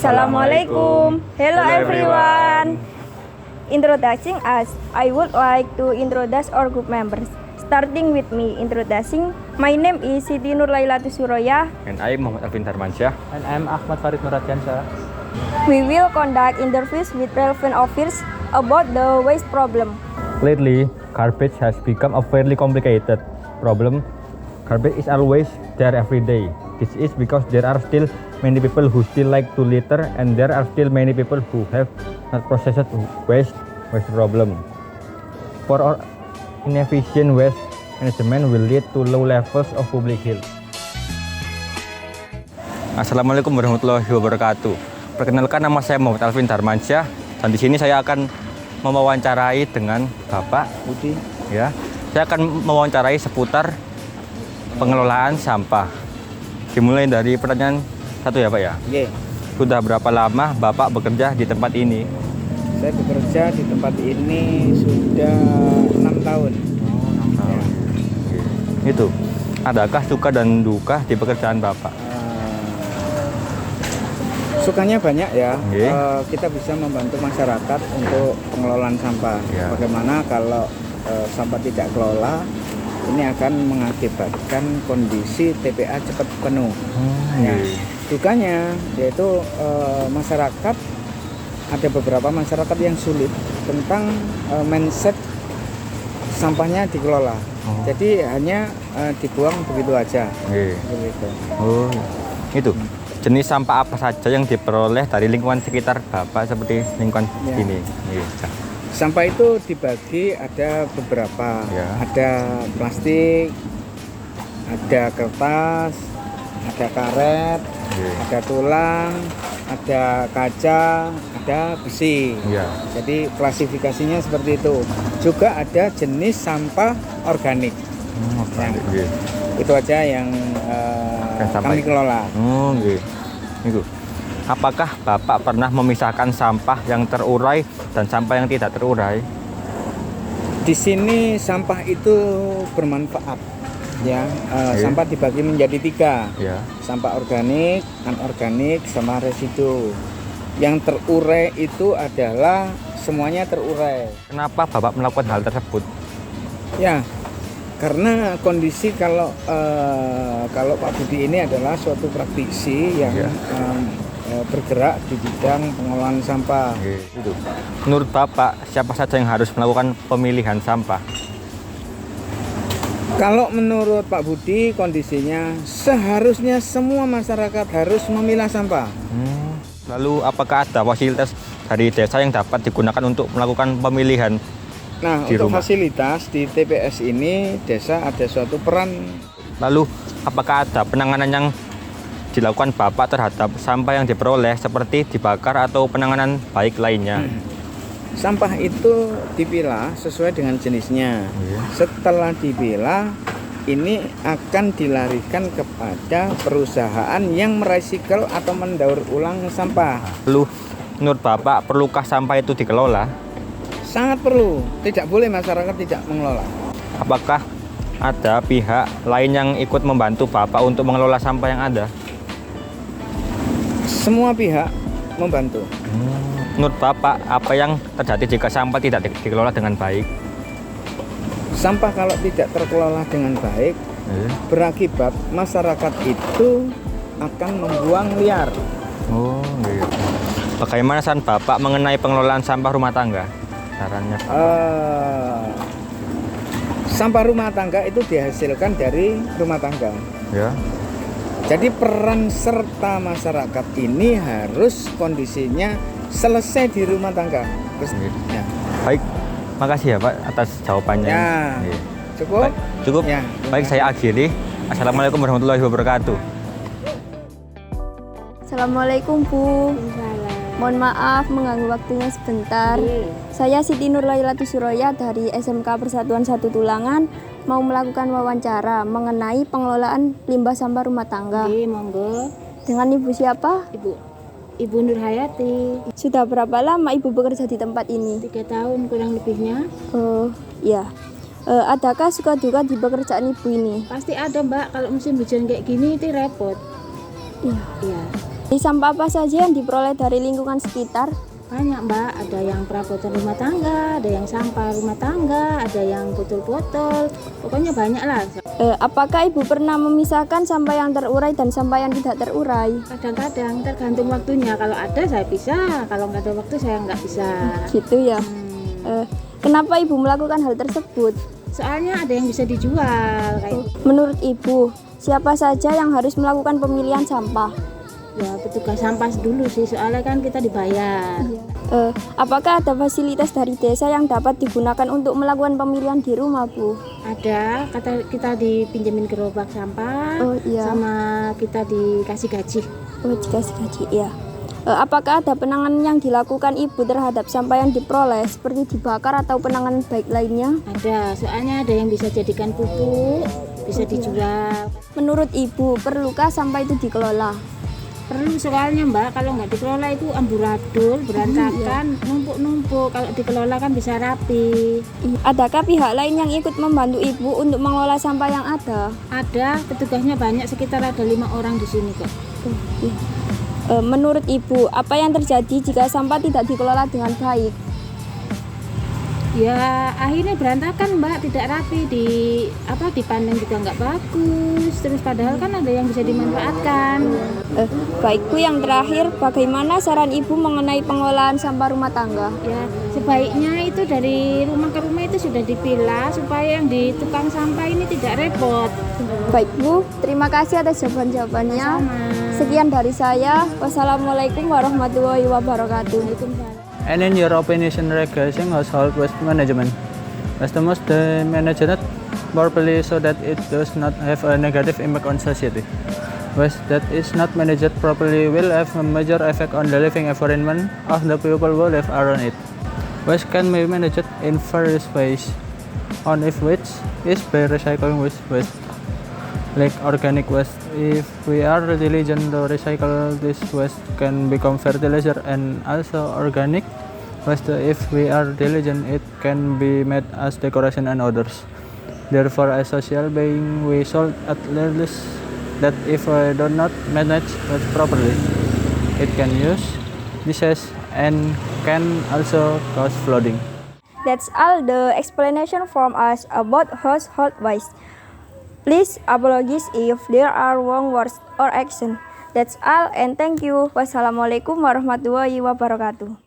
Assalamualaikum. Hello everyone. Introducing us, I would like to introduce our group members. Starting with me introducing, my name is Siti Nurlailatus Suroya. And I am Muhammad Alvin Darmansyah. And I'm Ahmad Farid Nuradiansyah. We will conduct interviews with relevant officers about the waste problem. Lately, garbage has become a fairly complicated problem. Garbage is always there every day. This is because there are still many people who still like to litter, and there are still many people who have not processed waste problem. For our inefficient waste management will lead to low levels of public health. Assalamualaikum warahmatullahi wabarakatuh. Perkenalkan, nama saya Muhammad Alvin Darmansyah, dan di sini saya akan mewawancarai dengan Bapak Budi. Ya, saya akan mewawancarai seputar pengelolaan sampah. Dimulai dari pertanyaan satu ya Pak ya. Oke. Sudah berapa lama Bapak bekerja di tempat ini? Saya bekerja di tempat ini sudah 6 tahun. Oh, 6 tahun. Ya. Itu. Adakah suka dan duka di pekerjaan Bapak? Sukanya banyak ya. Okay. Kita bisa membantu masyarakat untuk pengelolaan sampah. Ya. Bagaimana kalau sampah tidak kelola, ini akan mengakibatkan kondisi TPA cepat penuh. Dukanya yaitu masyarakat, ada beberapa masyarakat yang sulit tentang mindset sampahnya dikelola. Jadi hanya dibuang begitu aja. Begitu. Oh, itu. Jenis sampah apa saja yang diperoleh dari lingkungan sekitar Bapak seperti lingkungan ini? Sampah itu dibagi ada beberapa. Ada plastik, ada kertas, ada karet, ada tulang, ada kaca, ada besi. Jadi klasifikasinya seperti itu. Juga ada jenis sampah organik. Itu aja yang kami kelola. Itu. Apakah Bapak pernah memisahkan sampah yang terurai dan sampah yang tidak terurai? Di sini sampah itu bermanfaat. Ya, sampah dibagi menjadi 3. Sampah organik, anorganik, sama residu. Yang terurai itu adalah semuanya terurai. Kenapa Bapak melakukan hal tersebut? Ya, karena kondisi kalau Pak Budi ini adalah suatu praktisi yang bergerak di bidang pengelolaan sampah. Itu. Menurut Bapak, siapa saja yang harus melakukan pemilihan sampah? Kalau menurut Pak Budi, kondisinya seharusnya semua masyarakat harus memilah sampah. Lalu apakah ada fasilitas dari desa yang dapat digunakan untuk melakukan pemilihan? Nah, untuk fasilitas di TPS ini, desa ada suatu peran. Lalu apakah ada penanganan yang dilakukan Bapak terhadap sampah yang diperoleh seperti dibakar atau penanganan baik lainnya? Sampah itu dipilah sesuai dengan jenisnya. Setelah dipilah, ini akan dilarikan kepada perusahaan yang merecycle atau mendaur ulang sampah. Lalu menurut Bapak, perlukah sampah itu dikelola? Sangat perlu. Tidak boleh masyarakat tidak mengelola. Apakah ada pihak lain yang ikut membantu Bapak untuk mengelola sampah yang ada? Semua pihak membantu. Menurut Bapak, apa yang terjadi jika sampah tidak dikelola dengan baik? Sampah kalau tidak terkelola dengan baik, berakibat masyarakat itu akan membuang liar. Bagaimana saran Bapak mengenai pengelolaan sampah rumah tangga? Caranya sampah rumah tangga itu dihasilkan dari rumah tangga. Jadi peran serta masyarakat ini harus kondisinya selesai di rumah tangga. Baik, makasih ya Pak atas jawabannya. Cukup? Cukup. Baik, saya akhiri. Assalamualaikum warahmatullahi wabarakatuh. Assalamualaikum Bu. Mohon maaf mengganggu waktunya sebentar. Saya Siti Nurlailatus Suroya dari SMK Persatuan 1 Tulangan mau melakukan wawancara mengenai pengelolaan limbah sampah rumah tangga. Monggo. Dengan Ibu siapa? Ibu Nur Hayati. Sudah berapa lama Ibu bekerja di tempat ini? 3 tahun kurang lebihnya. Oh, ya. Adakah suka duka di pekerjaan Ibu ini? Pasti ada Mbak, kalau musim hujan kayak gini itu repot. Iya. Sampah apa saja yang diperoleh dari lingkungan sekitar? Banyak Mbak, ada yang perabotan rumah tangga, ada yang sampah rumah tangga, ada yang botol-botol, pokoknya banyak lah. Apakah Ibu pernah memisahkan sampah yang terurai dan sampah yang tidak terurai? Kadang-kadang tergantung waktunya, kalau ada saya bisa, kalau nggak ada waktu saya nggak bisa. Gitu ya. Kenapa Ibu melakukan hal tersebut? Soalnya ada yang bisa dijual kayak Menurut Ibu, siapa saja yang harus melakukan pemilihan sampah? ya petugas sampah dulu sih, soalnya kan kita dibayar. Apakah ada fasilitas dari desa yang dapat digunakan untuk melakukan pemilihan di rumah, Bu? Ada, kita dipinjemin gerobak sampah, Oh, iya. sama kita dikasih gaji. Oh, dikasih gaji, ya. Apakah ada penanganan yang dilakukan Ibu terhadap sampah yang diperoleh, seperti dibakar atau penanganan baik lainnya? Ada, soalnya ada yang bisa jadikan pupuk, bisa dijual. Menurut Ibu, perlukah sampah itu dikelola? Perlu soalnya Mbak, kalau nggak dikelola itu amburadul, berantakan, numpuk-numpuk. Kalau dikelola kan bisa rapi. Adakah pihak lain yang ikut membantu Ibu untuk mengelola sampah yang ada? Ada, petugasnya banyak, sekitar ada 5 orang di sini kok. Menurut Ibu, apa yang terjadi jika sampah tidak dikelola dengan baik? Ya akhirnya berantakan Mbak, tidak rapi, dipandang juga nggak bagus. Terus padahal kan ada yang bisa dimanfaatkan. Baik Bu, yang terakhir, bagaimana saran Ibu mengenai pengelolaan sampah rumah tangga? Ya sebaiknya itu dari rumah ke rumah itu sudah dipilah supaya yang di tukang sampah ini tidak repot. Baik Bu, terima kasih atas jawaban-jawabannya. Sekian dari saya. Wassalamualaikum warahmatullahi wabarakatuh. And in your opinion, regulating household waste management, waste must be managed properly so that it does not have a negative impact on society. Waste that is not managed properly will have a major effect on the living environment of the people who live around it. Waste can be managed in various ways. One of which is by recycling waste. Like organic waste, if we are diligent to recycle this waste can become fertilizer, and also organic waste, if we are diligent, it can be made as decoration and others. Therefore, as social being, we should at least that if we do not manage waste properly, it can use disease and can also cause flooding. That's all the explanation from us about household waste. Please apologize if there are wrong words or action. That's all and thank you. Wassalamualaikum warahmatullahi wabarakatuh.